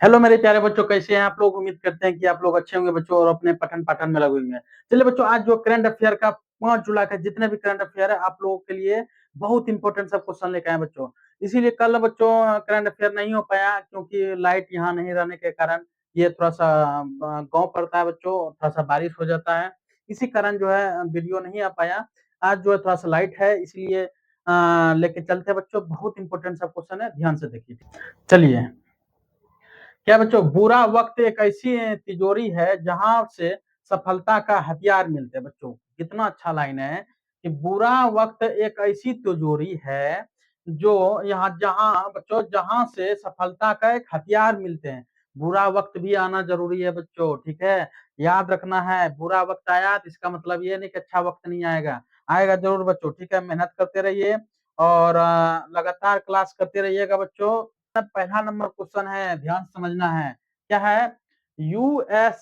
Hello मेरे प्यारे बच्चों, कैसे हैं आप लोग? उम्मीद करते हैं कि आप लोग अच्छे होंगे बच्चों और अपने पठन-पाठन में लगे होंगे। चलिए बच्चों, आज जो करंट अफेयर का 5 जुलाई का जितने भी करंट अफेयर है आप लोगों के लिए बहुत इंपॉर्टेंट सब क्वेश्चन लेके आए हैं बच्चों। इसीलिए कल बच्चों करंट अफेयर नहीं हो पाया क्योंकि लाइट यहाँ नहीं रहने के कारण ये थोड़ा-सा गाँव पड़ता है बच्चों, थोड़ा-सा बारिश हो जाता है। इसी कारण जो है वीडियो नहीं आ पाया। आज जो है थोड़ा-सा लाइट है इसलिए लेके चलते हैं बच्चों, बहुत इंपॉर्टेंट सब क्वेश्चन है, ध्यान से देखिए। चलिए, क्या बच्चों, बुरा वक्त एक ऐसी तिजोरी है जहां से सफलता का हथियार मिलते हैं बच्चों। कितना अच्छा लाइन है कि बुरा वक्त एक ऐसी तिजोरी है जो यहाँ जहां बच्चों जहां से सफलता का एक हथियार मिलते हैं। बुरा वक्त भी आना जरूरी है बच्चों, ठीक है। याद रखना है, बुरा वक्त आया तो इसका मतलब ये नहीं कि अच्छा वक्त नहीं आएगा, आएगा जरूर बच्चों, ठीक है। मेहनत करते रहिए और लगातार क्लास करते रहिएगा बच्चों। पहला नंबर क्वेश्चन है, ध्यान से समझना है। क्या है? USISPF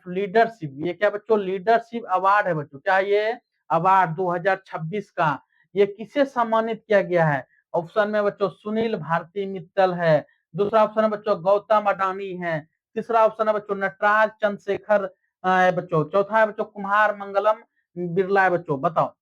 लीडरशिप, ये क्या बच्चों? लीडरशिप अवार्ड है बच्चों। क्या ये अवार्ड 2026 का ये किसे सम्मानित किया गया है? ऑप्शन में बच्चों सुनील भारती मित्तल है, दूसरा ऑप्शन है बच्चों गौतम अडानी है, तीसरा ऑप्शन है बच्चों नटराज चंद्रशेखर है बच्चों, चौथा है बच्चों कुमार मंगलम बिरला है बच्चों। बताओ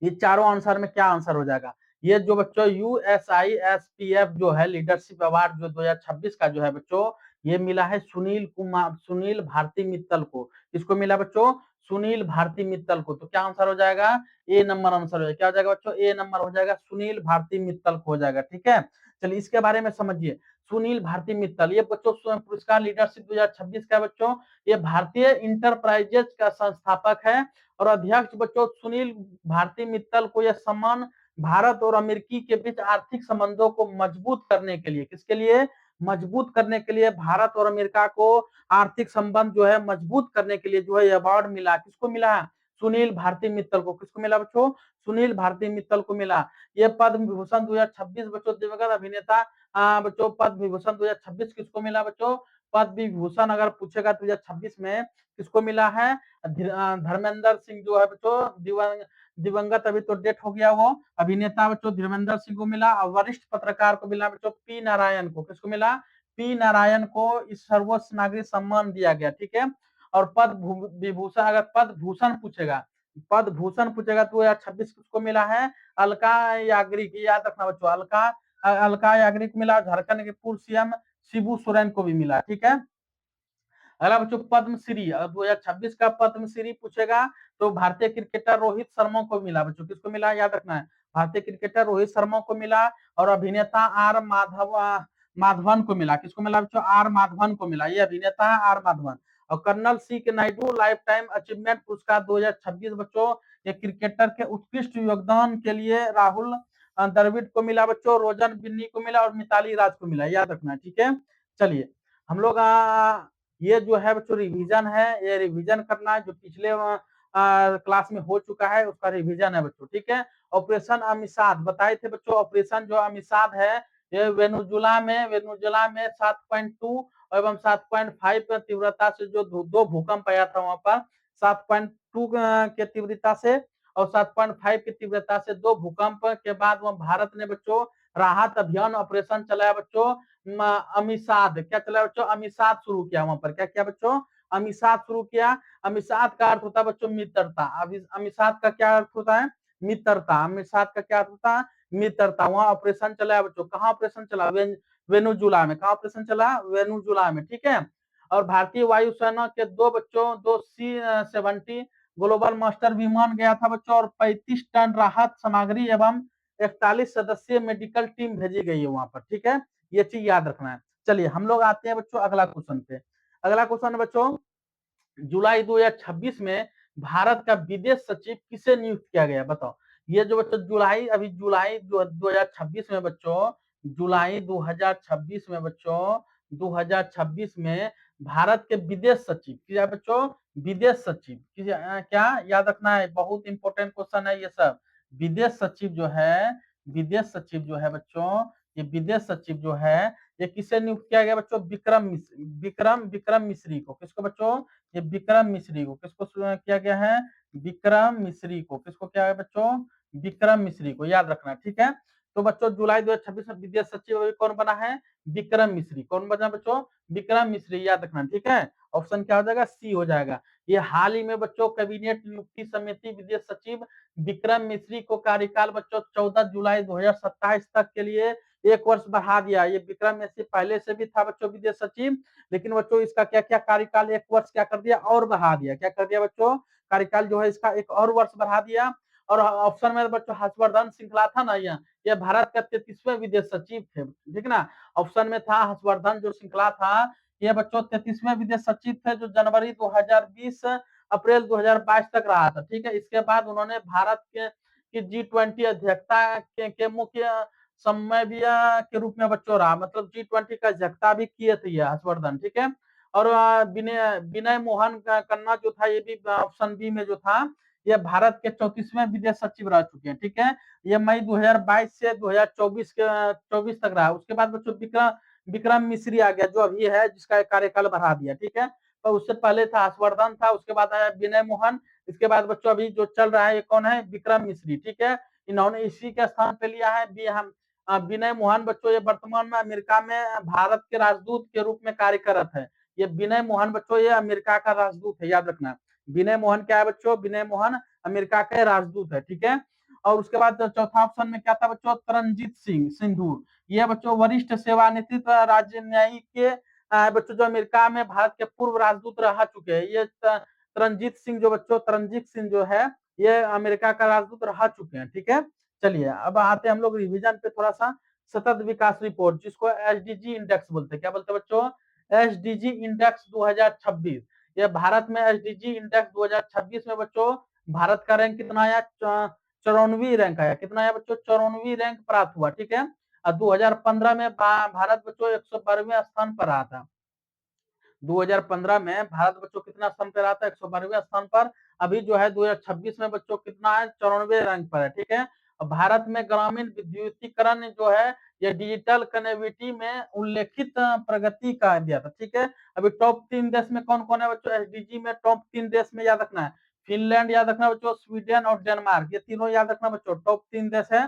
ये चारों आंसर में क्या आंसर हो जाएगा? ये जो बच्चों USISPF जो है लीडरशिप अवार्ड जो 2026 का जो है बच्चों, ये मिला है सुनील भारती मित्तल को। किसको मिला बच्चों? सुनील भारती मित्तल को। तो क्या आंसर हो जाएगा? ए नंबर आंसर हो जाएगा। क्या हो जाएगा बच्चों? ए नंबर हो जाएगा, सुनील भारती मित्तल को हो जाएगा, ठीक है। चलिए इसके बारे में समझिए। सुनील भारती मित्तल ये बच्चों पुरस्कार लीडरशिप 2026 का बच्चों, ये भारतीय इंटरप्राइजेज का संस्थापक है और अध्यक्ष बच्चों सुनील भारती मित्तल को यह सम्मान भारत और अमेरिकी के बीच आर्थिक संबंधों को मजबूत करने के लिए, किसके लिए? मजबूत करने के लिए, भारत और अमेरिका को आर्थिक संबंध जो है मजबूत करने के लिए जो है अवार्ड मिला। किसको मिला? सुनील भारती मित्तल को। किसको मिला बच्चों? सुनील भारती मित्तल को मिला। ये पद्म विभूषण 2026 बच्चों दिवंगत अभिनेता बच्चों पद्म विभूषण 2026 किसको मिला बच्चों? पद्म विभूषण अगर पूछेगा 2026 में किसको मिला है? धर्मेंद्र सिंह जो है बच्चों दिवंगत अभी तो डेथ हो गया, वो अभिनेता बच्चों धर्मेंद्र सिंह को मिला। और वरिष्ठ पत्रकार को मिला बच्चों पी नारायण को। किसको मिला? पी नारायण को इस सर्वोच्च नागरिक सम्मान दिया गया, ठीक है। और पद्म विभूषण अगर पद भूषण पूछेगा तो 2026 किसको मिला है? अलका याग्निक, याद रखना बच्चों, अलका याग्निक मिला। झारखंड के पूर्व सीएम शिबू सोरेन को भी मिला, ठीक है। अगला बच्चों पद्मश्री, 2026 का पद्मश्री पूछेगा तो भारतीय क्रिकेटर रोहित शर्मा को मिला बच्चों। किसको मिला? याद रखना है, भारतीय क्रिकेटर रोहित शर्मा को मिला। और अभिनेता माधवन को मिला। किसको मिला बच्चों? आर माधवन को मिला, ये अभिनेता है आर माधवन। और कर्नल सी के नायडू लाइफ टाइम अचीवमेंट पुरस्कार 2026 बच्चों, ये क्रिकेटर के उत्कृष्ट योगदान के लिए राहुल द्रविड़ को मिला बच्चों, रोजन बिन्नी को मिला और मिताली राज को मिला, याद रखना है, ठीक है। चलिए हम लोग ये जो है बच्चों रिवीजन है, ये रिवीजन करना है, जो पिछले क्लास में हो चुका है उसका रिवीजन है बच्चों, ठीक है। ऑपरेशन अमिसाद बताए थे बच्चों, ऑपरेशन जो अमिसाद है ये वेनुजुला में 7.2 एवं 7.5 तीव्रता से जो दो भूकंप आया था वहां पर, 7.2 के तीव्रता से और 7.5 की तीव्रता से दो भूकंप के बाद वह भारत ने बच्चों राहत अभियान ऑपरेशन चलाया बच्चों। अमिसाद क्या चला बच्चों? अमिसाद शुरू किया वहां पर। क्या किया बच्चों? अमिसाद शुरू किया। अमिसाद का अर्थ होता है बच्चों मित्रता। अमिसाद का क्या अर्थ होता है? मित्रता। अमिसाद का क्या अर्थ होता है? मित्रता। वहां ऑपरेशन चलाया बच्चों। कहाँ ऑपरेशन चला? वेनुजुला में। कहाँ ऑपरेशन चला? वेनुजुला में, ठीक है। और भारतीय वायुसेना के दो C-70 ग्लोबल मास्टर विमान गया था बच्चों और 35 टन राहत सामग्री एवं 41 सदस्यीय मेडिकल टीम भेजी गई है वहां पर, ठीक है। ये चीज याद रखना है। चलिए हम लोग आते हैं बच्चों अगला क्वेश्चन पे। अगला क्वेश्चन है बच्चों, जुलाई 2026 में भारत का विदेश सचिव किसे नियुक्त किया गया? बताओ। ये जो बच्चों जुलाई 2026 में बच्चों, जुलाई 2026 में बच्चों, 2026 में भारत के विदेश सचिव क्या बच्चों? विदेश सचिव क्या याद रखना है, बहुत इंपॉर्टेंट क्वेश्चन है ये सब। विदेश सचिव जो है, विदेश सचिव जो है बच्चों, ये विदेश सचिव जो है ये किसे नियुक्त किया गया बच्चों? विक्रम मिश्री को। किसको बच्चों? ये विक्रम मिश्री को। किसको किया गया है? विक्रम मिश्री को। किसको किया गया बच्चों? विक्रम मिश्री को, याद रखना, ठीक है। तो बच्चों जुलाई 2026 में विदेश सचिव अभी कौन बना है? विक्रम मिश्री। कौन बना बच्चों? विक्रम मिश्री, याद रखना, ठीक है। ऑप्शन क्या हो जाएगा? सी हो जाएगा। ये हाल ही में बच्चों कैबिनेट नियुक्ति समिति विदेश सचिव विक्रम मिश्री को कार्यकाल बच्चों 14 जुलाई 2027 तक के लिए 1 वर्ष बढ़ा दिया। ये विक्रम मिश्री पहले से भी था बच्चों विदेश सचिव, लेकिन बच्चों इसका क्या क्या कार्यकाल 1 वर्ष क्या कर दिया और बढ़ा दिया। क्या कर दिया बच्चों? कार्यकाल जो है इसका 1 और वर्ष बढ़ा दिया। और ऑप्शन में बच्चों हर्षवर्धन श्रृंखला था ना, यह भारत का 33वें विदेश सचिव थे, ठीक ना। ऑप्शन में था हर्षवर्धन जो श्रृंखला था, ये बच्चों 33वें विदेश सचिव थे, जो जनवरी 2020 अप्रैल 2022 तक रहा था, ठीक है। इसके बाद उन्होंने भारत के G20 अध्यक्षता के मुख्य समन्वय के रूप में बच्चों रहा, मतलब G20 का अध्यक्षता भी किए थे ये हर्षवर्धन, ठीक है। और विनय मोहन खन्ना जो था, ये भी ऑप्शन बी में जो था, ये भारत के 34वें विदेश सचिव रह चुके हैं, ठीक है। ये मई 2022 से 2024 तक रहा। उसके बाद बच्चों विक्रम मिश्री आ गया, जो अभी है, जिसका कार्यकाल बढ़ा दिया, ठीक है। तो उससे पहले था हर्षवर्धन था, उसके बाद आया विनय मोहन, इसके बाद बच्चों अभी जो चल रहा है ये कौन है? विक्रम मिश्री, ठीक है। इन्होंने इसी के स्थान पे लिया है विनय मोहन बच्चों, ये वर्तमान में अमेरिका में भारत के राजदूत के रूप में कार्यरत है। ये विनय मोहन बच्चों ये अमेरिका का राजदूत है, याद रखना। विनय मोहन क्या है बच्चों? विनय मोहन अमेरिका के राजदूत है, ठीक है। और उसके बाद चौथा ऑप्शन में क्या था बच्चों? तरनजीत सिंह सिंधु, यह बच्चों वरिष्ठ सेवानिवृत्त राज्य न्यायिक के बच्चों जो अमेरिका में भारत के पूर्व राजदूत रह चुके हैं। ये तरनजीत सिंह जो बच्चों, तरनजीत सिंह जो है, ये अमेरिका का राजदूत रह चुके हैं, ठीक है। चलिए अब आते हैं हम लोग रिवीजन पे थोड़ा सा। सतत विकास रिपोर्ट, जिसको एसडीजी इंडेक्स बोलते हैं, क्या बोलते हैं बच्चों? SDG index 2026। ये भारत में एसडीजी इंडेक्स 2026 में बच्चों भारत का रैंक कितना आया? 94वीं रैंक आया। कितना आया बच्चों? 94वीं रैंक प्राप्त हुआ, ठीक है। और 2015 में भारत बच्चों 112वें स्थान पर रहा था। 2015 में भारत बच्चों कितना स्थान पर रहा था? 112वें स्थान पर। अभी जो है 2026 में बच्चों कितना है? 94वें रैंक पर है, ठीक है। भारत में ग्रामीण विद्युतीकरण जो है, ये डिजिटल कनेक्टिविटी में उल्लेखित प्रगति का दिया था, ठीक है। अभी टॉप 3 देश में कौन कौन है बच्चों? एसडीजी में टॉप 3 देश में याद रखना है, फिनलैंड याद रखना बच्चों, स्वीडन और डेनमार्क, ये तीनों याद रखना बच्चों। टॉप 3 देश है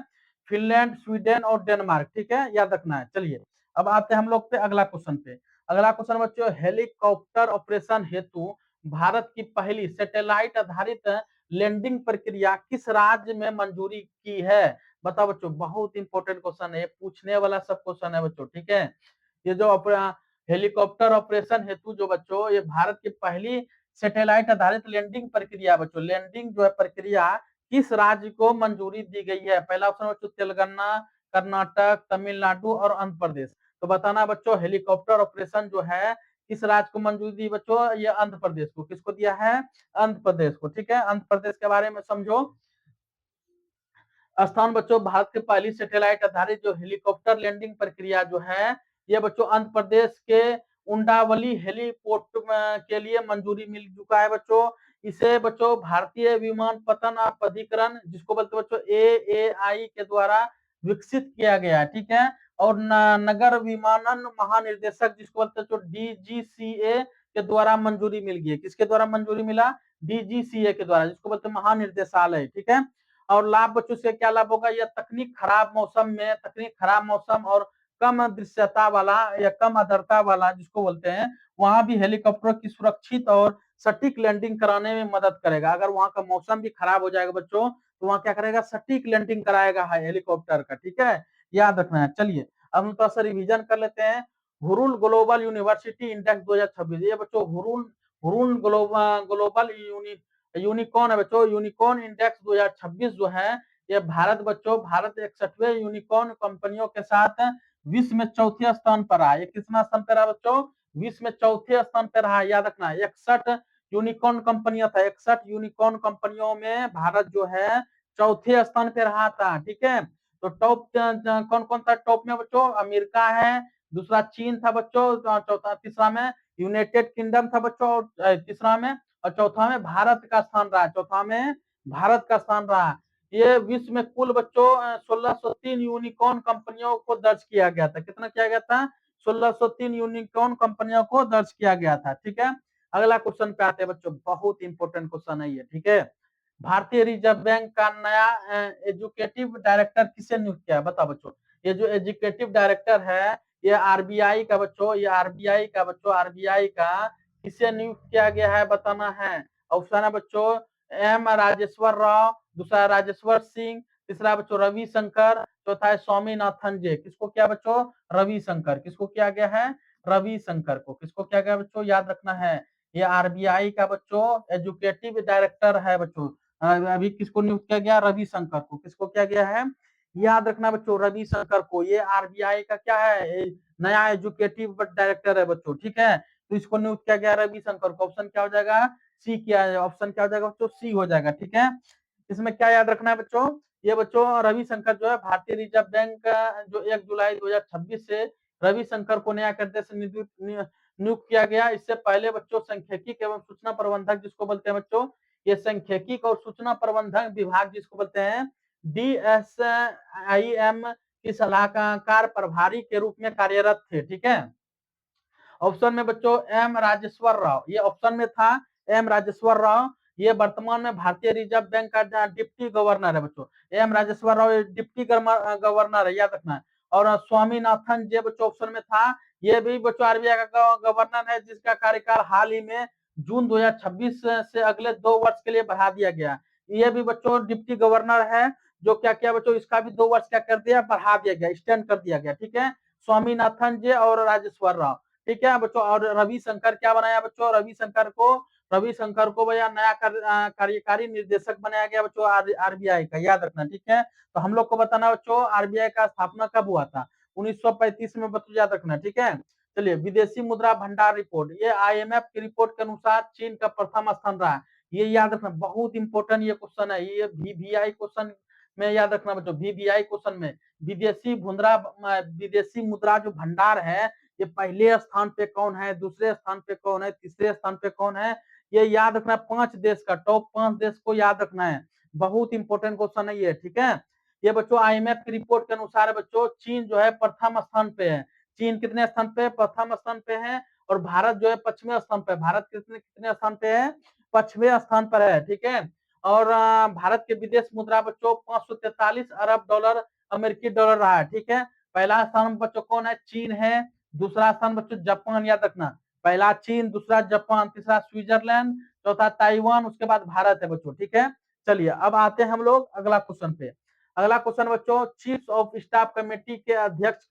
फिनलैंड, स्वीडन और डेनमार्क, ठीक है, याद रखना है। चलिए अब आते हैं हम लोग पे अगला क्वेश्चन पे। अगला क्वेश्चन बच्चों, हेलीकॉप्टर ऑपरेशन हेतु भारत की पहली सैटेलाइट आधारित लैंडिंग प्रक्रिया किस राज्य में मंजूरी की है? बताओ बच्चों, बहुत इंपॉर्टेंट क्वेश्चन है, पूछने वाला सब क्वेश्चन है बच्चों, ठीक है। ये जो हेलीकॉप्टर ऑपरेशन हेतु जो बच्चों, ये भारत की पहली सैटेलाइट आधारित लैंडिंग प्रक्रिया बच्चों, लैंडिंग जो है प्रक्रिया किस राज्य को मंजूरी दी गई है? पहला ऑप्शन बच्चों तेलंगाना, कर्नाटक, तमिलनाडु और आंध्र प्रदेश। तो बताना बच्चों, हेलीकॉप्टर ऑपरेशन जो है किस राज्य को मंजूरी दी बच्चों? ये आंध्र प्रदेश को। किसको दिया है? आंध्र प्रदेश को, ठीक है। आंध्र प्रदेश के बारे में समझो। स्थान बच्चों, भारत की पहली सैटेलाइट आधारित जो हेलीकॉप्टर लैंडिंग प्रक्रिया जो है, ये बच्चों आंध्र प्रदेश के उंडावली हेलीपोर्ट के लिए मंजूरी मिल चुका है बच्चों। इसे बच्चों भारतीय विमानपत्तन प्राधिकरण, जिसको बोलते बच्चों एएआई के द्वारा विकसित किया गया, ठीक है। और नगर विमानन महानिर्देशक, जिसको बोलते बच्चों डीजीसीए के द्वारा मंजूरी मिल गई। किसके द्वारा मंजूरी मिला? डीजीसीए के द्वारा, जिसको बोलते महानिर्देशालय, ठीक है। और लाभ बच्चों से क्या लाभ होगा? यह तकनीक खराब मौसम और कम दृश्यता वाला या कम आर्द्रता वाला, जिसको बोलते हैं, वहां भी हेलीकॉप्टर की सुरक्षित और सटीक लैंडिंग कराने में मदद करेगा। अगर वहां का मौसम भी खराब हो जाएगा बच्चों, तो वहां क्या करेगा? सटीक लैंडिंग कराएगा हेलीकॉप्टर का, ठीक है, याद रखना है। चलिए अब हम थोड़ा सा रिविजन कर लेते हैं। हुरुल ग्लोबल यूनिवर्सिटी इंडेक्स 2026, ये बच्चों हुरुल हुरुल ग्लोबल यूनिकॉर्न है बच्चों, यूनिकॉर्न इंडेक्स 2026 जो है, ये भारत 61वें यूनिकॉर्न कंपनियों के साथ विश्व में चौथे स्थान पर रहा। ये कितना स्थान पर रहा बच्चों? विश्व में चौथे स्थान पर रहा, याद रखना। 61 यूनिकॉर्न कंपनियां था, 61 यूनिकॉर्न कंपनियों में भारत जो है चौथे स्थान पर रहा था, ठीक है। तो टॉप कौन कौन था टॉप में बच्चों? अमेरिका है, दूसरा चीन था बच्चों, चौथा तीसरा में यूनाइटेड किंगडम था बच्चों, और तीसरा में, और चौथा में भारत का स्थान रहा। चौथा में भारत का स्थान रहा। ये विश्व में कुल बच्चों 1603 यूनिकॉर्न कंपनियों को दर्ज किया गया था। कितना किया गया था? 1603 यूनिकॉर्न कंपनियों को दर्ज किया गया था, ठीक है। अगला क्वेश्चन पे आते हैं बच्चों, बहुत इंपॉर्टेंट क्वेश्चन है ये, ठीक है। भारतीय रिजर्व बैंक का नया एजुकेटिव डायरेक्टर किसे नियुक्त किया है, बताओ बच्चों। ये जो एजुकेटिव डायरेक्टर है, ये आरबीआई का बच्चों, ये आरबीआई का बच्चों, आरबीआई का किसे नियुक्त किया गया है बताना है। ऑप्शन है बच्चों एम राजेश्वर राव, दूसरा राजेश्वर सिंह, तीसरा बच्चों रविशंकर, चौथा है स्वामीनाथन जे। किसको किया बच्चों, रविशंकर। किसको किया गया है, रविशंकर को। किसको किया गया बच्चों, याद रखना है। ये आरबीआई का बच्चों एजुकेटिव डायरेक्टर है बच्चों। अभी किसको नियुक्त किया गया, रविशंकर को। किसको किया गया है, याद रखना बच्चों, रविशंकर को। ये आरबीआई का क्या है, नया एजुकेटिव डायरेक्टर है बच्चों, ठीक है। तो इसको नियुक्त किया गया रविशंकर को। ऑप्शन क्या हो जाएगा, सी किया है। ऑप्शन क्या हो जाएगा बच्चों, सी हो जाएगा, ठीक है। इसमें क्या याद रखना है बच्चों, ये बच्चों रविशंकर जो है भारतीय रिजर्व बैंक का जो 1 जुलाई 2026 से रविशंकर को नया करते से नियुक्त किया गया। इससे पहले बच्चों सांख्यिकी एवं सूचना प्रबंधक जिसको बोलते हैं बच्चों, ये सांख्यिकी और सूचना प्रबंधन विभाग जिसको बोलते हैं, DSIM की सलाहकार प्रभारी के रूप में कार्यरत थे, ठीक है। ऑप्शन में बच्चों एम राजेश्वर राव, ये ऑप्शन में था एम राजेश्वर राव। ये वर्तमान में भारतीय रिजर्व बैंक का डिप्टी गवर्नर है बच्चों। M Rajeshwar Rao deputy governor है, याद रखना है। और स्वामीनाथन जे बच्चों ऑप्शन में था, ये भी बच्चों आरबीआई का गवर्नर है, जिसका कार्यकाल हाल ही में जून 2026 से अगले 2 वर्ष के लिए बढ़ा दिया गया। ये भी बच्चों डिप्टी गवर्नर है, जो क्या किया बच्चों, इसका भी 2 वर्ष क्या कर दिया, बढ़ा दिया गया, एक्सटेंड कर दिया गया, ठीक है। स्वामीनाथन जे और राजेश्वर राव, ठीक है बच्चों। और रविशंकर क्या बनाया बच्चों, रविशंकर को भैया नया कार्यकारी निर्देशक बनाया गया बच्चों आरबीआई का, याद रखना, ठीक है। तो हम लोग को बताना बच्चों आरबीआई का स्थापना कब हुआ था, 1935 में बच्चों, याद रखना, ठीक है। चलिए विदेशी मुद्रा भंडार रिपोर्ट, ये आईएमएफ की रिपोर्ट के अनुसार चीन का प्रथम स्थान रहा है। ये याद रखना, बहुत इंपॉर्टेंट ये क्वेश्चन है, ये वीवीआई क्वेश्चन में याद रखना बच्चों, वीवीआई क्वेश्चन में विदेशी मुद्रा जो भंडार है, ये पहले स्थान पे कौन है, दूसरे स्थान पे कौन है, तीसरे स्थान पे कौन है, ये याद रखना है। 5 देश का, टॉप 5 देश को याद रखना है, बहुत इंपॉर्टेंट क्वेश्चन है ये, ठीक है। ये बच्चों आईएमएफ की रिपोर्ट के अनुसार बच्चों चीन जो है प्रथम स्थान पे है। चीन कितने स्थान पे, प्रथम स्थान पे है। और भारत जो है 5वें स्थान पे, भारत कितने कितने स्थान पे है, 5वें स्थान पर है, ठीक है। और भारत के विदेश मुद्रा बच्चों 543 अरब डॉलर अमेरिकी डॉलर रहा है, ठीक है। पहला स्थान बच्चों कौन है, चीन है। दूसरा स्थान बच्चों जापान, याद रखना, पहला चीन, दूसरा जापान, तीसरा स्विट्जरलैंड, चौथा ताइवान, उसके बाद भारत है बच्चों, ठीक है। चलिए अब आते हैं हम लोग अगला क्वेश्चन पे। अगला क्वेश्चन बच्चों, चीफ ऑफ स्टाफ कमेटी के अध्यक्ष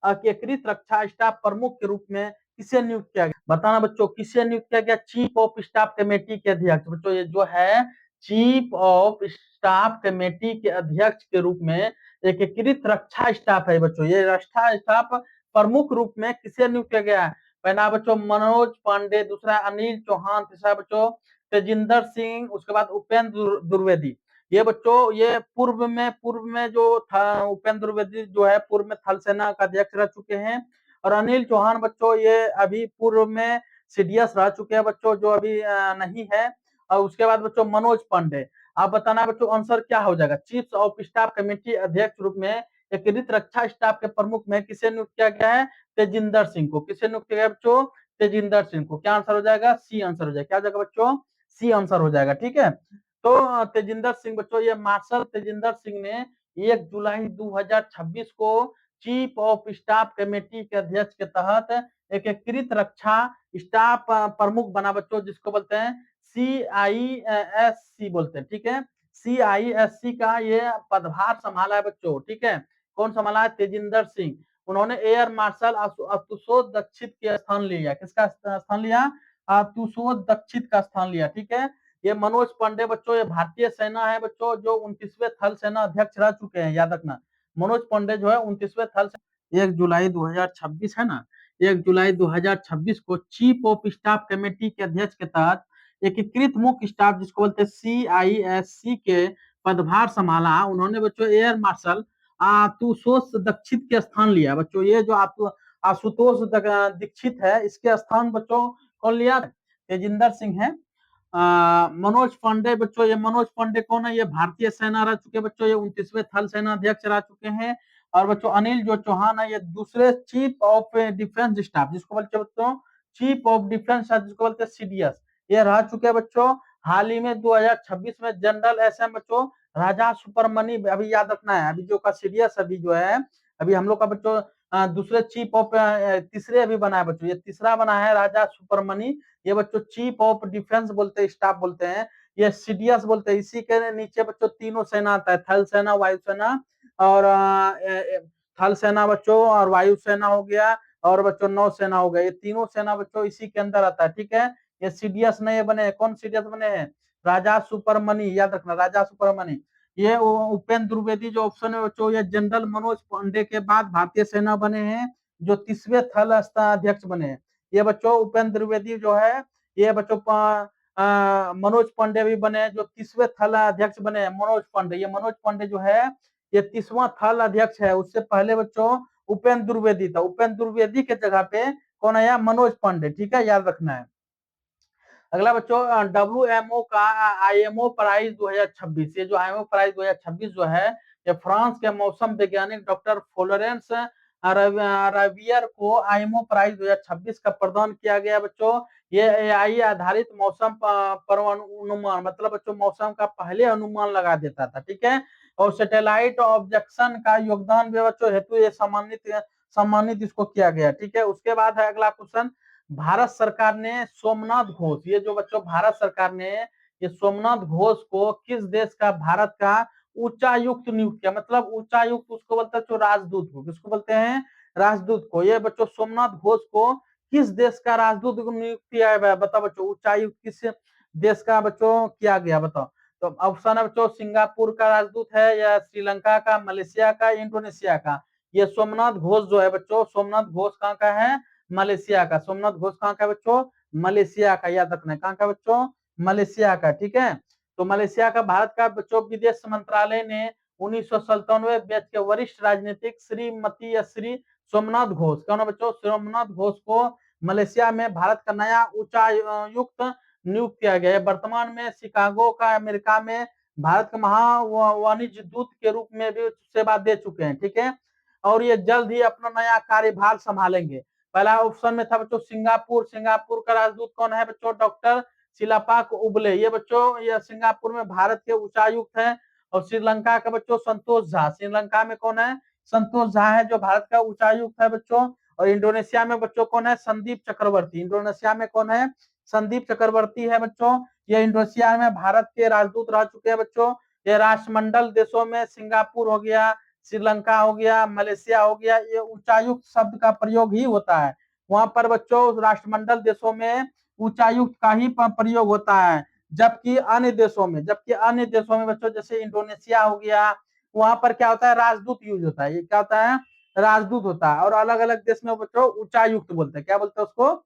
एकीकृत रक्षा स्टाफ प्रमुख के रूप में किसे नियुक्त किया गया, बताना बच्चों, किसे नियुक्त किया गया, चीफ ऑफ स्टाफ कमेटी के अध्यक्ष बच्चों, ये जो है चीफ ऑफ स्टाफ कमेटी के अध्यक्ष के रूप में एकीकृत रक्षा स्टाफ है बच्चों, ये रक्षा स्टाफ प्रमुख रूप में किसे नियुक्त किया गया है। पहला बच्चों मनोज पांडे, दूसरा अनिल चौहान, तीसरा बच्चों तेजिंदर सिंह, उसके बाद उपेंद्र द्विवेदी। ये बच्चों ये पूर्व में जो था उपेंद्र द्विवेदी जो है पूर्व में थल सेना का अध्यक्ष रह चुके हैं। और अनिल चौहान बच्चों ये अभी पूर्व में सीडीएस रह चुके हैं बच्चों, जो अभी नहीं है। और उसके बाद बच्चों मनोज पांडे। आप बताना बच्चों आंसर क्या हो जाएगा, चीफ ऑफ स्टाफ कमेटी अध्यक्ष रूप में एकीकृत रक्षा स्टाफ के प्रमुख में किसे नियुक्त किया गया है, तेजिंदर सिंह को। किसे नियुक्त किया गया बच्चों, तेजिंदर सिंह को। क्या आंसर हो जाएगा, सी आंसर हो जाएगा। क्या हो जाएगा बच्चों, सी आंसर हो जाएगा, ठीक है। तो तेजिंदर सिंह बच्चों, ये मार्शल तेजिंदर सिंह ने 1 जुलाई 2026 को चीफ ऑफ स्टाफ कमेटी के अध्यक्ष के तहत एकीकृत रक्षा स्टाफ प्रमुख बना बच्चों, जिसको बोलते हैं CISC बोलते हैं, ठीक है। CISC का ये पदभार संभाला है बच्चों, ठीक है। कौन संभाला है, तेजिंदर सिंह। उन्होंने एयर मार्शल आशुतोष दीक्षित के स्थान लिया, किसका स्थान लिया, आशुतोष दीक्षित का स्थान लिया, ठीक है। ये मनोज पांडे बच्चों, ये भारतीय सेना है बच्चों, जो 29वें थल सेना अध्यक्ष रह चुके हैं, याद रखना। मनोज पांडे जो है 29वें थल 1 जुलाई 2026 है ना, 1 जुलाई 2026 को चीफ ऑफ स्टाफ कमेटी के अध्यक्ष के तहत एकीकृत मुख्य स्टाफ जिसको बोलते हैं CISC के पदभार संभाला। उन्होंने बच्चों एयर मार्शल आशुतोष दीक्षित के स्थान लिया बच्चों। ये जो आशुतोष दीक्षित है, इसके स्थान बच्चों कौन लिया, तेजिंदर सिंह है। मनोज पांडे बच्चों, ये मनोज पांडे कौन है, ये भारतीय सेना रह चुके बच्चों, ये 29वें थल सेना अध्यक्ष रह चुके हैं। और बच्चों अनिल जो चौहान है, ये दूसरे चीफ ऑफ डिफेंस स्टाफ जिसको बोलते हैं बच्चों, चीफ ऑफ डिफेंस जिसको बोलते हैं CDS, ये रह चुके हैं बच्चों हाल ही में 2026 में जनरल एसएम बच्चों राजा सुपरमनी, अभी याद रखना है, अभी जो का सीडीएस अभी जो है, अभी हम लोग का बच्चों दूसरे चीफ ऑफ तीसरे अभी बना है बच्चों, ये तीसरा बना है राजा सुपरमनी। ये बच्चों चीफ ऑफ डिफेंस बोलते हैं, स्टाफ बोलते हैं, ये सीडीएस बोलते हैं। इसी के नीचे बच्चों तीनों सेना आता है, थल सेना, वायुसेना और थल सेना बच्चों, और वायुसेना हो गया, और बच्चों नौसेना हो गया। ये तीनों सेना बच्चों इसी के अंदर आता है, ठीक है। ये सीडीएस नए बने हैं, कौन सीडीएस बने हैं? राजा सुपरमनी, याद रखना, राजा सुपरमनी। ये उपेंद्र द्विवेदी जो ऑप्शन है बच्चों, ये जनरल मनोज पांडे के बाद भारतीय सेना बने हैं जो 30वें थल अध्यक्ष बने हैं। ये बच्चों उपेंद्र द्विवेदी जो है, ये बच्चों मनोज पांडे भी बने जो 30वें थल अध्यक्ष बने हैं, मनोज पांडे। ये मनोज पांडे जो है ये 30वां थल अध्यक्ष है। उससे पहले बच्चों उपेंद्र द्विवेदी था, उपेंद्र द्विवेदी के जगह पे कौन आया? मनोज पांडे, ठीक है, याद रखना है। अगला बच्चों डब्ल्यूएमओ का आईएमओ प्राइज 2026, ये जो आईएमओ प्राइज 2026 जो है, ये फ्रांस के मौसम वैज्ञानिक डॉक्टर फ्लोरेंस रवियर को आईएमओ प्राइज 2026 का प्रदान किया गया बच्चों। ये एआई आधारित मौसम पूर्वानुमान, मतलब बच्चों मौसम का पहले अनुमान लगा देता था, ठीक है। और सैटेलाइट ऑब्जेक्शन का योगदान भी बच्चों हेतु ये सम्मानित इसको किया गया, ठीक है। उसके बाद है अगला क्वेश्चन, भारत सरकार ने सोमनाथ घोष, ये जो बच्चों भारत सरकार ने ये सोमनाथ घोष को किस देश का भारत का उच्चायुक्त नियुक्त किया? मतलब उच्चायुक्त उसको बोलते हैं जो राजदूत को, किसको बोलते हैं? राजदूत को। ये बच्चों सोमनाथ घोष को किस देश का राजदूत नियुक्त किया है? बताओ बच्चों, उच्चायुक्त किस देश का बच्चों किया गया? बताओ। तो ऑप्शन है बच्चों, सिंगापुर का राजदूत है, या श्रीलंका का, मलेशिया का, इंडोनेशिया का। ये सोमनाथ घोष जो है बच्चों, सोमनाथ घोष कहाँ का है? मलेशिया का। सोमनाथ घोष कहाँ का बच्चों? मलेशिया का, याद रखना है, कहाँ का बच्चों? मलेशिया का, ठीक है। तो मलेशिया का भारत का बच्चों विदेश मंत्रालय ने 1997 बैच के वरिष्ठ राजनीतिक श्रीमती या श्री सोमनाथ घोष, कौन है बच्चों? सोमनाथ घोष को मलेशिया में भारत का नया उच्चायुक्त नियुक्त किया गया है। वर्तमान में शिकागो का अमेरिका में भारत के महा वाणिज्य दूत के रूप में भी सेवा दे चुके हैं, ठीक है। और ये जल्द ही अपना नया कार्यभार संभालेंगे। पहला ऑप्शन में था बच्चों सिंगापुर, सिंगापुर का राजदूत कौन है बच्चों? डॉक्टर सिलापाक उबले। ये बच्चों ये सिंगापुर में भारत के उच्चायुक्त है। और श्रीलंका का बच्चों संतोष झा, श्रीलंका में कौन है? संतोष झा है जो भारत का उच्चायुक्त है बच्चों। और इंडोनेशिया में बच्चों कौन है? संदीप चक्रवर्ती, इंडोनेशिया में कौन है? संदीप चक्रवर्ती है बच्चों। ये इंडोनेशिया में भारत के राजदूत रह चुके हैं बच्चों। ये राष्ट्रमंडल देशों में सिंगापुर हो गया, श्रीलंका हो गया, मलेशिया हो गया, ये उच्चायुक्त शब्द का प्रयोग ही होता है। वहां पर बच्चों राष्ट्रमंडल देशों में उच्चायुक्त का ही प्रयोग होता है। जबकि अन्य देशों में बच्चों जैसे इंडोनेशिया हो गया, वहां पर क्या होता है? राजदूत यूज होता है। ये क्या होता है? राजदूत होता है। और अलग अलग देश में बच्चों उच्चायुक्त बोलते हैं, क्या बोलते हैं उसको?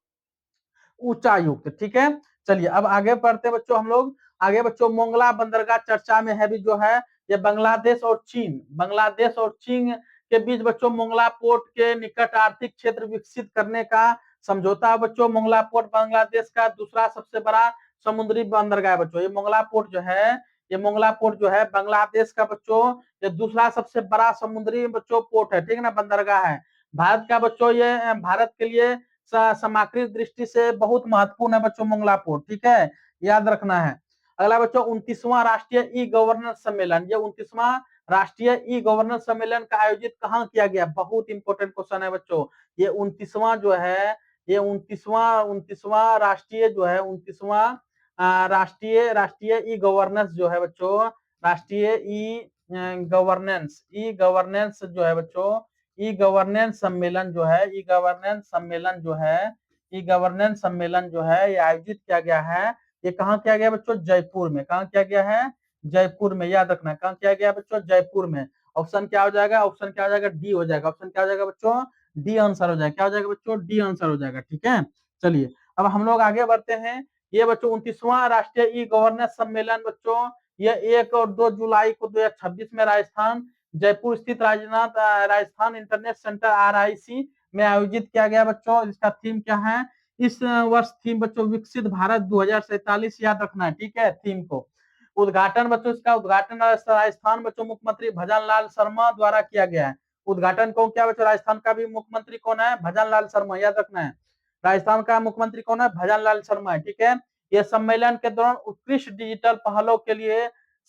उच्चायुक्त, ठीक है। चलिए अब आगे बढ़ते बच्चों, हम लोग आगे बच्चों मोंगला बंदरगाह चर्चा में है भी जो है, ये बांग्लादेश और चीन, बांग्लादेश और चीन के बीच बच्चों मोंगला पोर्ट के निकट आर्थिक क्षेत्र विकसित करने का समझौता है बच्चों। मोंगला पोर्ट बांग्लादेश का दूसरा सबसे बड़ा समुद्री बंदरगाह है बच्चों। ये मोंगला पोर्ट जो है, ये मोंगला पोर्ट जो है बांग्लादेश का बच्चों ये दूसरा सबसे बड़ा समुद्री बच्चों पोर्ट है, ठीक है ना, बंदरगाह है। भारत का बच्चों ये भारत के लिए समाकृत दृष्टि से बहुत महत्वपूर्ण है बच्चों मोंगला पोर्ट, ठीक है, याद रखना है। अगला बच्चों 29वां राष्ट्रीय ई गवर्नेंस सम्मेलन, ये 29वां राष्ट्रीय ई गवर्नेंस सम्मेलन का आयोजित कहाँ किया गया? बहुत इंपॉर्टेंट क्वेश्चन है बच्चों। ये 29वां जो है, ये 29वां राष्ट्रीय जो है, 29वां राष्ट्रीय राष्ट्रीय ई गवर्नेंस जो है बच्चों, राष्ट्रीय ई गवर्नेंस जो है बच्चों, ई गवर्नेंस सम्मेलन जो है, ई गवर्नेंस सम्मेलन जो है, ई गवर्नेंस सम्मेलन जो है, ये आयोजित किया गया है। ये कहाँ किया गया बच्चों? जयपुर में। कहाँ किया गया है? जयपुर में, याद रखना है, कहाँ किया गया बच्चों? जयपुर में। ऑप्शन क्या हो जाएगा? ऑप्शन क्या हो जाएगा? डी हो जाएगा। ऑप्शन क्या हो जाएगा बच्चों? डी आंसर हो जाएगा। क्या हो जाएगा बच्चों? डी आंसर हो जाएगा, ठीक है। चलिए अब हम लोग आगे बढ़ते हैं। ये बच्चों 29वां राष्ट्रीय ई गवर्नेंस सम्मेलन बच्चों, ये 1 और 2 जुलाई को 2026 में राजस्थान जयपुर स्थित राजस्थान इंटरनेट सेंटर RIC में आयोजित किया गया बच्चों। इसका थीम क्या है? इस वर्ष थीम बच्चों विकसित भारत 2047, याद रखना है, ठीक है, थीम को। उद्घाटन बच्चों, इसका उद्घाटन राजस्थान बच्चों मुख्यमंत्री भजन लाल शर्मा द्वारा किया गया है। उद्घाटन कौन किया बच्चों? राजस्थान का भी मुख्यमंत्री कौन है? भजन लाल शर्मा, याद रखना है। राजस्थान का मुख्यमंत्री कौन है? भजन लाल शर्मा है, ठीक है। ये सम्मेलन के दौरान उत्कृष्ट डिजिटल पहलों के लिए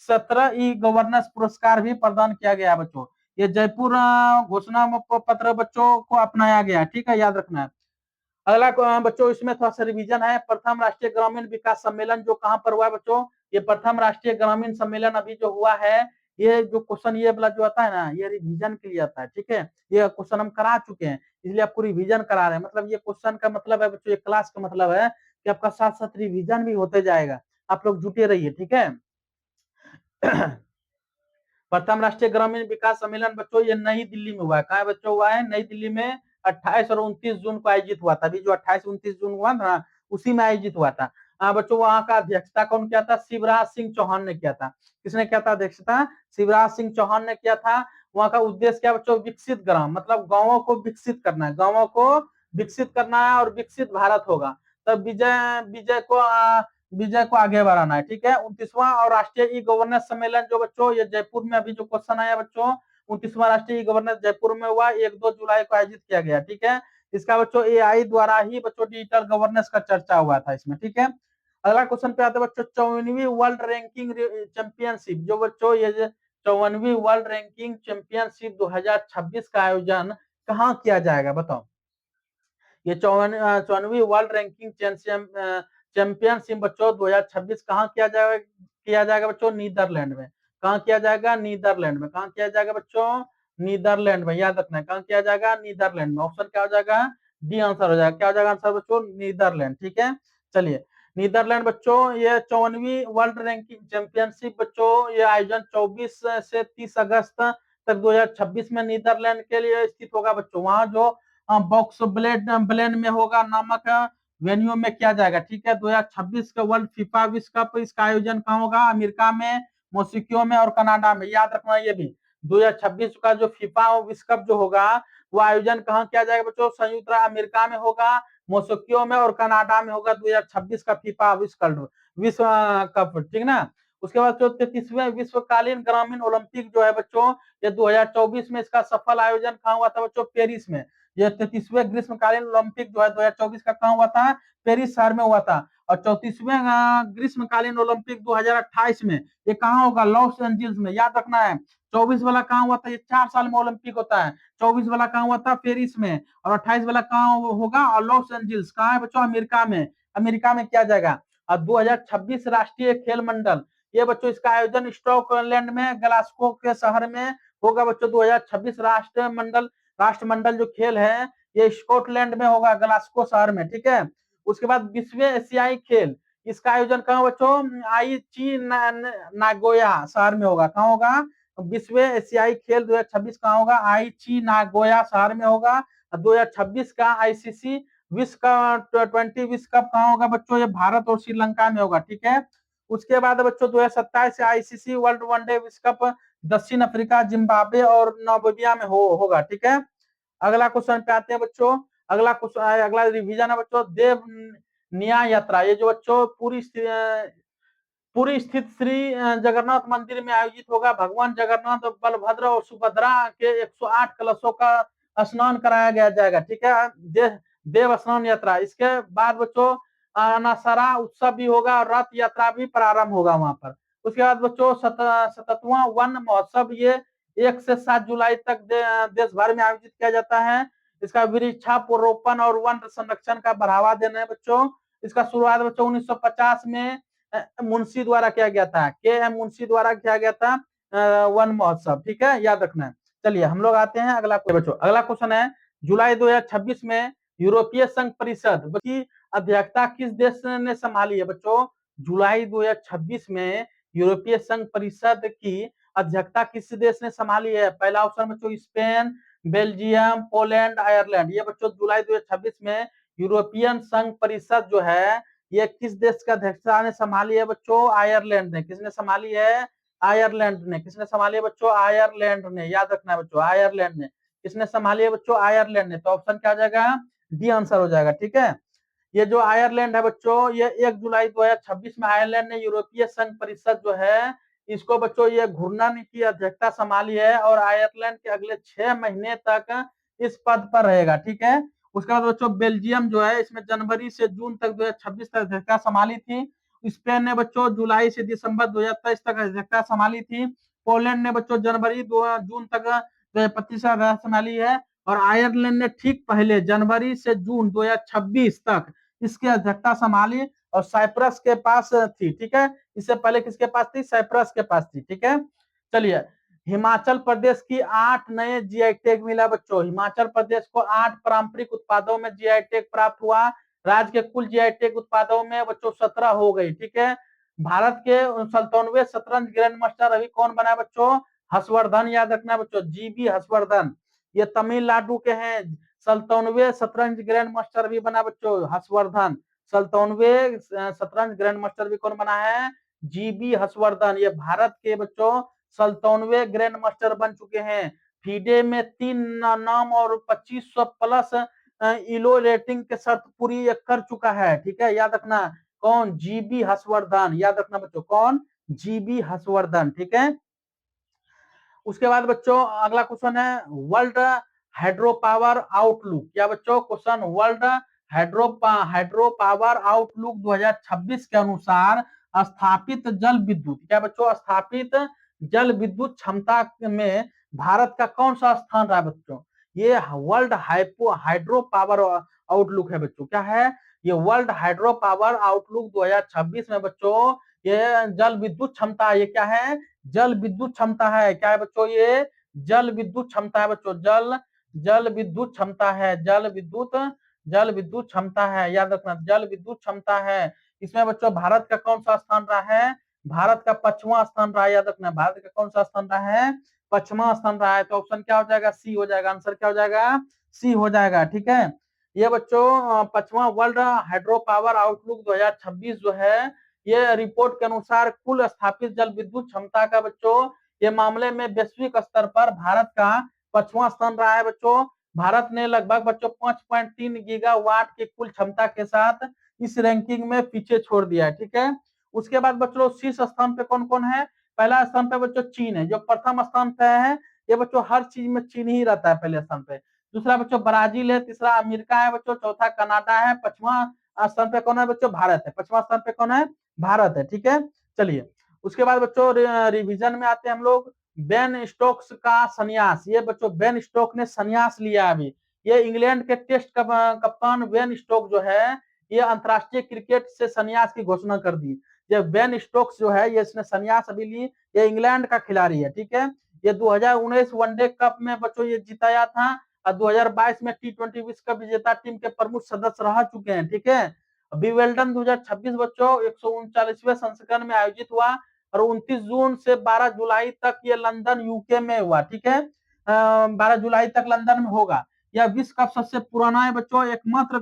17 ई गवर्नेंस पुरस्कार भी प्रदान किया गया बच्चों। ये जयपुर घोषणा पत्र बच्चों को अपनाया गया, ठीक है, याद रखना है। अगला बच्चों इसमें थोड़ा सा रिवीजन है। प्रथम राष्ट्रीय ग्रामीण विकास सम्मेलन जो कहाँ पर हुआ है बच्चों, ये प्रथम राष्ट्रीय ग्रामीण सम्मेलन अभी जो हुआ है, ये जो क्वेश्चन ये वाला जो आता है ना, ये रिवीजन के लिए आता है, ठीक है। ये क्वेश्चन हम करा चुके हैं, इसलिए आपको रिवीजन करा रहे हैं। मतलब ये क्वेश्चन का मतलब है बच्चों, ये क्लास का मतलब है कि आपका साथ साथ रिवीजन भी होते जाएगा। आप लोग जुटे रहिए, ठीक है। प्रथम राष्ट्रीय ग्रामीण विकास सम्मेलन बच्चों ये नई दिल्ली में हुआ है। कहा बच्चों हुआ है? नई दिल्ली में 28 और 29 जून को आयोजित हुआ था। अभी जो 28-29 जून हुआ था उसी में आयोजित हुआ था। बच्चों वहां का अध्यक्षता कौन किया था? शिवराज सिंह चौहान ने किया था। किसने किया था अध्यक्षता? शिवराज सिंह चौहान ने किया था। वहां का उद्देश्य क्या बच्चों? विकसित ग्राम, मतलब गांवों को विकसित करना है, गांवों को विकसित करना है और विकसित भारत होगा। तब विजय को आगे बढ़ाना है, ठीक है। 29वां और राष्ट्रीय ई गवर्नेंस सम्मेलन जो बच्चों ये जयपुर में अभी जो क्वेश्चन आया बच्चों, 29वां राष्ट्रीय ई गवर्नेंस जयपुर में हुआ, 1-2 जुलाई को आयोजित किया गया, ठीक है। इसका बच्चों एआई द्वारा ही बच्चों डिजिटल गवर्नेंस का चर्चा हुआ था इसमें, ठीक है। अगला क्वेश्चन पे आते बच्चों, 54वीं वर्ल्ड रैंकिंग चैंपियनशिप जो बच्चों ये 54वीं वर्ल्ड रैंकिंग चैंपियनशिप 2026 का आयोजन कहाँ किया जाएगा बताओ। ये 54वीं वर्ल्ड रैंकिंग चैंपियनशिप बच्चों 2026 कहाँ किया जाएगा बच्चों? नीदरलैंड में। कहाँ किया जाएगा? नीदरलैंड में। कहाँ किया जाएगा बच्चों? नीदरलैंड में, याद रखना है। कहाँ किया जाएगा? नीदरलैंड में। ऑप्शन क्या हो जाएगा? डी आंसर हो जाएगा। क्या हो जाएगा आंसर बच्चों? नीदरलैंड, ठीक है। चलिए, नीदरलैंड बच्चों ये 54वीं वर्ल्ड रैंकिंग चैंपियनशिप बच्चों ये आयोजन 24 से 30 अगस्त तक 2026 में नीदरलैंड के लिए स्थित होगा बच्चों। वहां जो बॉक्स ब्लेन में होगा नामक वेन्यू में किया जाएगा, ठीक है। 2026 का वर्ल्ड फीफा विश्व कप इसका आयोजन कहाँ होगा? अमेरिका में, मोसिको में और कनाडा में, याद रखना ये भी। 2026 का जो फीफा विश्व कप जो होगा वो आयोजन कहाँ किया जाएगा बच्चों? संयुक्त अमेरिका में होगा, मोसिको में और कनाडा में होगा। 2026 का फीफा विश्व कप, ठीक ना। उसके बाद जो 33वें विश्वकालीन ग्रामीण ओलंपिक जो है बच्चों, ये 2024 में इसका सफल आयोजन कहाँ हुआ था बच्चों? पेरिस में। ये 33वें ग्रीष्मकालीन ओलंपिक जो है 2024 का कहाँ हुआ था? पेरिस शहर में हुआ था। और 34वें ग्रीष्मकालीन ओलंपिक 2028 में ये कहाँ होगा? लॉस एंजल्स में, याद रखना है। 24 वाला कहाँ हुआ था? ये 4 साल में ओलंपिक होता है। 24 वाला कहाँ हुआ था? पेरिस में। और 28 वाला कहाँ होगा? और लॉस एंजल्स कहाँ है बच्चों? अमेरिका में। अमेरिका में किया जाएगा। और 2026 राष्ट्रीय खेल मंडल ये बच्चों इसका आयोजन स्कॉटलैंड में ग्लासगो के शहर में होगा बच्चों। 2026 राष्ट्रमंडल जो खेल है ये स्कॉटलैंड में होगा, ग्लासगो शहर में, ठीक है। उसके बाद 20वें एशियाई खेल इसका आयोजन कहाँ बच्चों? आईची नागोया शहर में होगा। कहाँ होगा? 20वें एशियाई खेल 2026 कहाँ होगा? आईची नागोया शहर में होगा। 2026 का आईसीसी विश्व का 20 विश्व कप कहाँ होगा बच्चों? ये भारत और श्रीलंका में होगा, ठीक है। उसके बाद बच्चों 2027 से आईसीसी वर्ल्ड वनडे विश्व कप दक्षिण अफ्रीका, जिम्बाब्वे और नामीबिया में होगा, ठीक है। अगला क्वेश्चन पे आते हैं बच्चों। अगला रिवीजन है बच्चों, देव न्याय यात्रा। ये जो बच्चों पुरी स्थित श्री जगन्नाथ मंदिर में आयोजित होगा। भगवान जगन्नाथ, बलभद्र और सुभद्रा के 108 कलशों का स्नान कराया गया जाएगा, ठीक है। देव स्नान यात्रा। इसके बाद बच्चों अनासरा उत्सव भी होगा और रथ यात्रा भी प्रारंभ होगा वहां पर। उसके बाद बच्चों 77वां वन महोत्सव ये 1 से 7 जुलाई तक देश भर में आयोजित किया जाता है। इसका वृक्षारोपण और वन संरक्षण का बढ़ावा देना है बच्चों। इसका शुरुआत बच्चों 1950 में मुंशी द्वारा किया गया था। के एम मुंशी द्वारा किया गया था वन महोत्सव, ठीक है, याद रखना है। चलिए हम लोग आते हैं अगला बच्चों। अगला क्वेश्चन है, जुलाई 2026 में यूरोपीय संघ परिषद की अध्यक्षता किस देश ने संभाली है बच्चों? जुलाई 2026 में यूरोपीय संघ परिषद की अध्यक्षता किस देश ने संभाली है? पहला ऑप्शन बच्चों स्पेन, बेल्जियम, पोलैंड, आयरलैंड। ये बच्चों जुलाई 2026 में यूरोपियन संघ परिषद जो है ये किस देश का अध्यक्षता ने संभाली है बच्चों? आयरलैंड ने। किसने संभाली है? आयरलैंड ने। किसने संभाली है बच्चों? आयरलैंड ने, याद रखना है बच्चों, आयरलैंड ने। किसने संभाली है बच्चों? आयरलैंड ने। तो ऑप्शन क्या हो जाएगा? डी आंसर हो जाएगा, ठीक है। ये जो आयरलैंड है बच्चों ये 1 जुलाई 2026 में आयरलैंड ने यूरोपीय संघ परिषद जो है इसको बच्चों ये घूर्णन की अध्यक्षता संभाली है और आयरलैंड के अगले 6 महीने तक इस पद पर रहेगा, ठीक है। उसके बाद बच्चों बेल्जियम जो है इसमें जनवरी से जून तक 2026 तक अध्यक्षता संभाली थी। स्पेन ने बच्चों जुलाई से दिसंबर 2023 तक अध्यक्षता संभाली थी। पोलैंड ने बच्चों जनवरी जून तक 2025 अध्यक्षता संभाली है। और आयरलैंड ने ठीक पहले जनवरी से जून 2026 तक इसकी अध्यक्षता संभाली और साइप्रस के पास थी। ठीक है, इससे पहले किसके पास थी? साइप्रस के पास थी। ठीक है, चलिए हिमाचल प्रदेश की 8 नए जीआई टैग मिला बच्चों। हिमाचल प्रदेश को 8 पारंपरिक उत्पादों में जीआई टैग प्राप्त हुआ। राज्य के कुल जीआई टैग उत्पादों में बच्चों 17 हो गई। ठीक है, भारत के 97वें शतरंज ग्रैंड मास्टर अभी कौन बना बच्चों? हर्षवर्धन, याद रखना बच्चों, जीबी हर्षवर्धन। ये तमिलनाडु के हैं। 97वें शतरंज ग्रैंड मास्टर भी बना बच्चों हर्षवर्धन। 97वें शतरंज ग्रैंड मास्टर भी कौन बना है? जीबी हर्षवर्धन। ये भारत के बच्चों 97वें ग्रैंड मास्टर बन चुके हैं। फीडे में 3 नाम और 2500 प्लस इलो रेटिंग के शर्त पूरी कर चुका है। ठीक है, याद रखना कौन? जीबी हर्षवर्धन। याद रखना बच्चों कौन? जीबी हर्षवर्धन। ठीक है, उसके बाद बच्चों अगला क्वेश्चन है वर्ल्ड हाइड्रो पावर आउटलुक। क्या बच्चों question? World hydro power outlook 2026 के अनुसार स्थापित जल विद्युत, क्या बच्चों? स्थापित जल विद्युत क्षमता में भारत का कौन सा स्थान रहा बच्चों? ये वर्ल्ड हाइड्रो पावर आउटलुक है बच्चों। क्या है ये? वर्ल्ड हाइड्रो पावर आउटलुक 2026 में बच्चों ये जल विद्युत क्षमता, ये क्या है? जल विद्युत क्षमता है। क्या है बच्चों? ये जल विद्युत क्षमता है बच्चों। जल विद्युत क्षमता है। जल विद्युत क्षमता है, याद रखना जल विद्युत क्षमता है। इसमें बच्चों भारत का कौन सा स्थान रहा है? भारत का 5वां स्थान रहा है। याद रखना भारत का कौन सा स्थान रहा है? 5वां स्थान रहा है। तो ऑप्शन क्या हो जाएगा? सी हो जाएगा। आंसर क्या हो जाएगा? सी हो जाएगा। ठीक है, ये बच्चों 5वां वर्ल्ड हाइड्रो पावर आउटलुक 2026 जो है ये रिपोर्ट के अनुसार कुल स्थापित जल विद्युत क्षमता का बच्चों ये मामले में वैश्विक स्तर पर भारत का 5वां स्थान रहा है बच्चों। भारत ने लगभग बच्चों 5.3 गीगावाट की कुल क्षमता के साथ इस रैंकिंग में पीछे छोड़ दिया है। ठीक है, उसके बाद बच्चों शीर्ष स्थान पे कौन कौन है? पहला स्थान पे बच्चों चीन है, जो प्रथम स्थान पे है। ये बच्चों हर चीज में चीन ही रहता है पहले स्थान पे। दूसरा बच्चों ब्राजील है, तीसरा अमेरिका है बच्चों, चौथा कनाडा है, 5वां स्थान पे कौन है बच्चों? भारत है। 5वां स्थान पे कौन है? भारत है। ठीक है, चलिए उसके बाद बच्चों रिवीजन में आते हैं हम लोग। बेन स्टोक्स का संन्यास, ये बच्चों बेन स्टोक ने संन्यास लिया अभी। ये इंग्लैंड के टेस्ट कप्तान बेन स्टोक जो है ये अंतरराष्ट्रीय क्रिकेट से संन्यास की घोषणा कर दी। ये बेन स्टोक्स जो है ये इसने संन्यास अभी ली। ये इंग्लैंड का खिलाड़ी है। ठीक है, ये 2019 वनडे कप में बच्चों ये जिताया था और 2022 में T20 विश्व कप विजेता टीम के प्रमुख सदस्य रह चुके हैं। ठीक है, विवेल्डन 2026 बच्चों 139वें संस्करण में आयोजित हुआ और 29 जून से 12 जुलाई तक ये लंदन यूके में हुआ। ठीक है, 12 जुलाई तक लंदन में होगा। यह विश्व कप सबसे पुराना है बच्चों, एकमात्र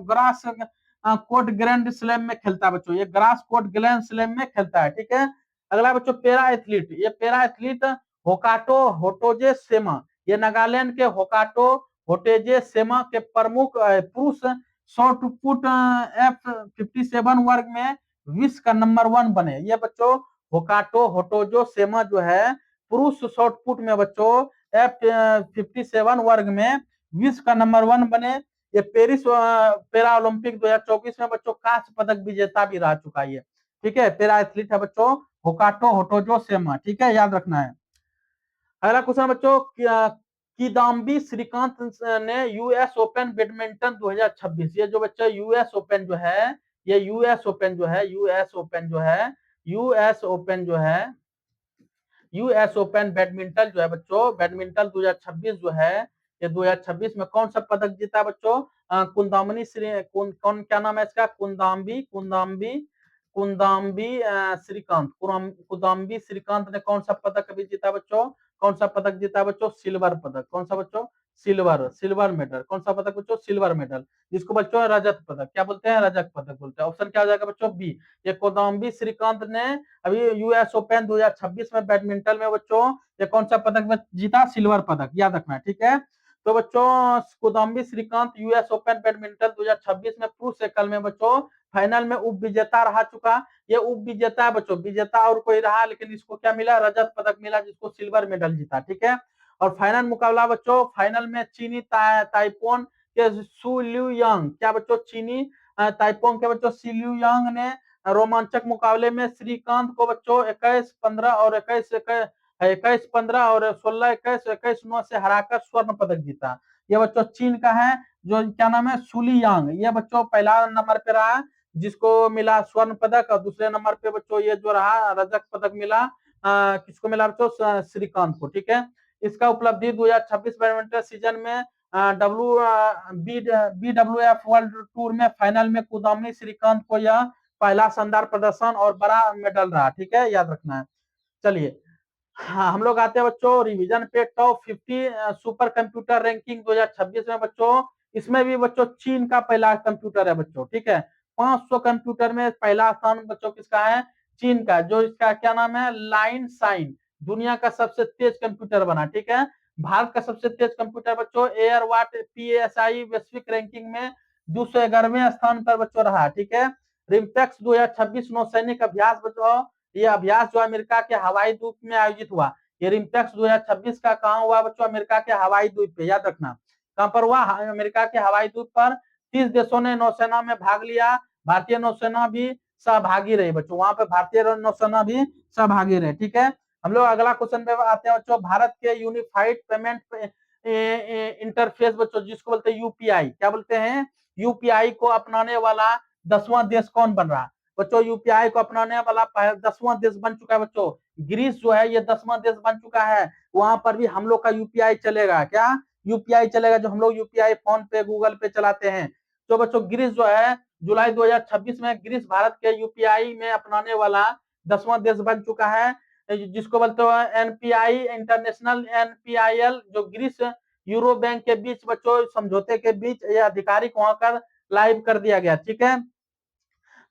ग्रास कोर्ट ग्रैंड स्लैम में खेलता है बच्चों। ये ग्रास कोर्ट ग्रैंड स्लैम में खेलता है। ठीक है, अगला बच्चों पैरा एथलीट। ये पैरा एथलीट होकाटो होटोजे सेमा, ये नागालैंड के होकाटो होटेजे सेमा के प्रमुख पुरुष शॉर्ट पुट F57 वर्ग में विश्व का नंबर 1 बने। ये बच्चों होकाटो होटोजो सेमा जो है पुरुष शॉर्ट पुट में बच्चों F57 वर्ग में विश्व का नंबर 1 बने। ये पेरिस पैरा ओलंपिक 2024 में बच्चों कांस्य पदक विजेता भी रह चुका है। ठीक है, पैरा एथलीट है बच्चों होकाटो होटोजो सेमा। ठीक है, याद रखना है। अगला क्वेश्चन बच्चों किदाम्बी श्रीकांत ने यूएस ओपन बैडमिंटन 2026, ये जो बच्चा यूएस ओपन जो है ये यूएस ओपन जो है यूएस ओपन जो है यूएस ओपन जो है यूएस ओपन बैडमिंटन जो है बच्चों बैडमिंटन 2026 जो है ये 2026 में कौन सा पदक जीता बच्चों? कुंदामनी श्री कौन क्या नाम है इसका? कुंदाम्बी कुंदाम्बी कुंदाम्बी श्रीकांत कुदाम्बी श्रीकांत ने कौन सा पदक अभी जीता बच्चों? कौन सा पदक जीता बच्चों? सिल्वर पदक। कौन सा बच्चों? Silver medal. कौन सा पदक बच्चों? सिल्वर मेडल, जिसको बच्चों रजत पदक क्या बोलते हैं? रजत पदक बोलते हैं। ऑप्शन क्या हो जाएगा बच्चों? बी। ये कोदाम्बी श्रीकांत ने अभी यूएस ओपन 2026 में बैडमिंटन में बच्चों ये कौन सा पदक जीता? सिल्वर पदक, याद रखना है। ठीक है, तो बच्चों कोदाम्बी श्रीकांत यूएस ओपन बैडमिंटन 2026 में पुरुष एकल में बच्चों फाइनल में उप विजेता रह चुका। ये उप विजेता है बच्चों, विजेता और कोई रहा लेकिन इसको क्या मिला? रजत पदक मिला, जिसको सिल्वर मेडल जीता। ठीक है, और फाइनल मुकाबला बच्चों फाइनल में चीनी ताइपोन के सु लियू यांग, क्या बच्चों चीनी ताइपोंग के बच्चों सी लियू यांग ने रोमांचक मुकाबले में श्रीकांत को बच्चों 21-15 और 21-15 और 16-21, 21-9 से हराकर स्वर्ण पदक जीता। ये बच्चों चीन का है, जो क्या नाम है सुली यांग, ये बच्चों पहला नंबर पे रहा जिसको मिला स्वर्ण पदक, और दूसरे नंबर पे बच्चों ये जो रहा रजत पदक मिला किसको मिला बच्चों श्रीकांत को। ठीक है, इसका उपलब्धि 2026 बैडमिंटन सीजन में BWF वर्ल्ड टूर में फाइनल में कुदामनी श्रीकांत को यह पहला शानदार प्रदर्शन और बड़ा मेडल रहा। ठीक है, याद रखना है। चलिए हाँ, हम लोग आते हैं बच्चों रिवीजन पे टॉप 50 सुपर कंप्यूटर रैंकिंग 2026 में बच्चों। इसमें भी बच्चों चीन का पहला कंप्यूटर है बच्चों। ठीक है, 500 कंप्यूटर में पहला स्थान बच्चों किसका है, चीन का, जो इसका क्या नाम है लाइन साइन, दुनिया का सबसे तेज कंप्यूटर बना। ठीक है, भारत का सबसे तेज कंप्यूटर बच्चों एयर वाट PSI वैश्विक रैंकिंग में 211वें स्थान पर बच्चों रहा। ठीक है, रिम्पेक्स 2026 नौसैनिक अभ्यास बच्चों, ये अभ्यास जो अमेरिका के हवाई द्वीप में आयोजित हुआ। ये रिम्पेक्स 2026 का कहाँ हुआ बच्चों, अमेरिका के हवाई द्वीप पे, याद रखना कहां पर हुआ, अमेरिका के हवाई द्वीप पर। 30 देशों ने नौसेना में भाग लिया, भारतीय नौसेना भी सहभागी रही बच्चों, वहां पे भारतीय नौसेना भी सहभागी रहे। ठीक है, हम लोग अगला क्वेश्चन पे आते हैं बच्चों, भारत के यूनिफाइड पेमेंट इंटरफेस बच्चों जिसको बोलते हैं यूपीआई, क्या बोलते हैं, यूपीआई को अपनाने वाला 10वां देश कौन बन रहा बच्चों, यूपीआई को अपनाने वाला 10वां देश बन चुका है बच्चों ग्रीस जो है, ये 10वां देश बन चुका है। वहां पर भी हम लोग का यूपीआई चलेगा, क्या यूपीआई चलेगा, जो हम लोग यूपीआई फोन पे गूगल पे चलाते हैं। तो बच्चों ग्रीस जो है जुलाई 2026 में ग्रीस भारत के यूपीआई में अपनाने वाला 10वां देश बन चुका है, जिसको बोलते हैं एनपीआई इंटरनेशनल एनपीआईएल, जो ग्रीस यूरो बैंक के बीच बच्चों समझौते के बीच ये आधिकारिक वहां कर लाइव कर दिया गया। ठीक है,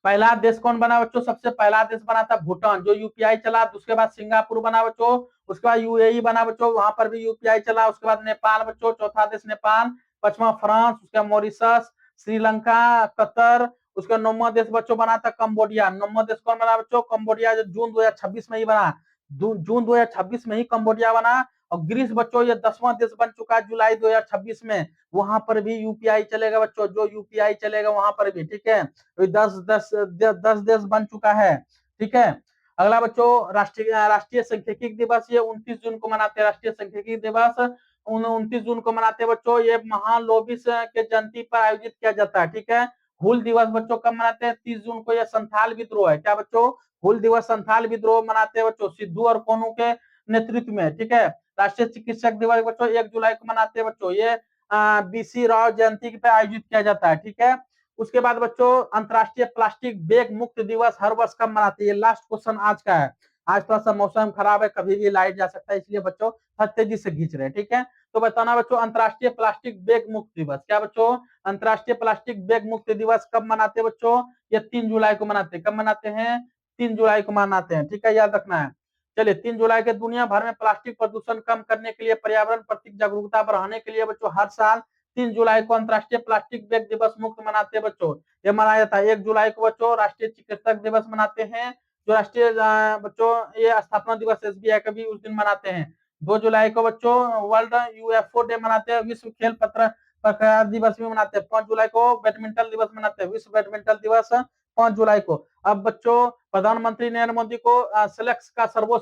पहला देश कौन बना बच्चों, सबसे पहला देश बना था भूटान जो यूपीआई चला, उसके बाद सिंगापुर बना बच्चों, उसके बाद यूएई बना बच्चों, वहां पर भी यूपीआई चला, उसके बाद नेपाल बच्चों, चौथा देश नेपाल, पांचवा फ्रांस, उसके बाद मॉरिशस, श्रीलंका, कतर, उसका 9वां देश बच्चों बना था कंबोडिया। 9वां देश कौन बना बच्चों, कंबोडिया, जो जून 2026 में ही बना, जून 2026 में ही कंबोडिया बना। और ग्रीस बच्चों ये 10वां देश बन चुका है जुलाई 2026 में, वहां पर भी यूपीआई चलेगा बच्चों, जो यूपीआई चलेगा वहां पर भी। ठीक है, तो 10 देश बन चुका है। ठीक है, अगला बच्चों राष्ट्रीय सांख्यिकी दिवस, ये 29 जून को मनाते हैं राष्ट्रीय सांख्यिकी दिवस, 29 जून को मनाते हैं बच्चों, ये महालोबिस के जयंती पर आयोजित किया जाता है। ठीक है, हूल दिवस बच्चों कब मनाते हैं, 30 जून को, यह संथाल विद्रोह है, क्या बच्चों हूल दिवस संथाल विद्रोह मनाते हैं बच्चों सिद्धू और कोनू के नेतृत्व में। ठीक है, राष्ट्रीय चिकित्सक दिवस बच्चों 1 जुलाई को मनाते हैं बच्चों, ये BC राव जयंती पे आयोजित किया जाता है। ठीक है, उसके बाद बच्चों अंतरराष्ट्रीय प्लास्टिक बैग मुक्त दिवस हर वर्ष कब मनाते हैं, लास्ट क्वेश्चन आज का है। आज थोड़ा सा मौसम खराब है, कभी भी लाइट जा सकता है, इसलिए बच्चों थोड़ा तेजी से खींच रहे हैं। ठीक है, तो बताना बच्चों अंतरराष्ट्रीय प्लास्टिक बैग मुक्त दिवस, क्या बच्चों अंतरराष्ट्रीय प्लास्टिक बैग मुक्त दिवस कब मनाते हैं बच्चों, ये 3 जुलाई को मनाते हैं। कब मनाते हैं, 3 जुलाई को मनाते हैं। ठीक है, याद रखना है। चलिए 3 जुलाई के दुनिया भर में प्लास्टिक प्रदूषण कम करने के लिए, पर्यावरण प्रति जागरूकता बढ़ाने के लिए बच्चों हर साल 3 जुलाई को अंतरराष्ट्रीय प्लास्टिक बैग दिवस मुक्त मनाते हैं बच्चों। ये मनाया जाता है। 1 जुलाई को बच्चों राष्ट्रीय चिकित्सक दिवस मनाते हैं, जो राष्ट्रीय बच्चों ये स्थापना दिवस SBI का भी उस दिन मनाते हैं। 2 जुलाई को बच्चों वर्ल्ड UFO डे मनाते हैं, विश्व खेल पत्रकार दिवस भी मनाते हैं। 5 जुलाई को बैडमिंटन दिवस मनाते हैं, विश्व बैडमिंटन दिवस 5 जुलाई को। अब बच्चों प्रधानमंत्री नरेंद्र मोदी को सेलेक्स का सर्वोच्च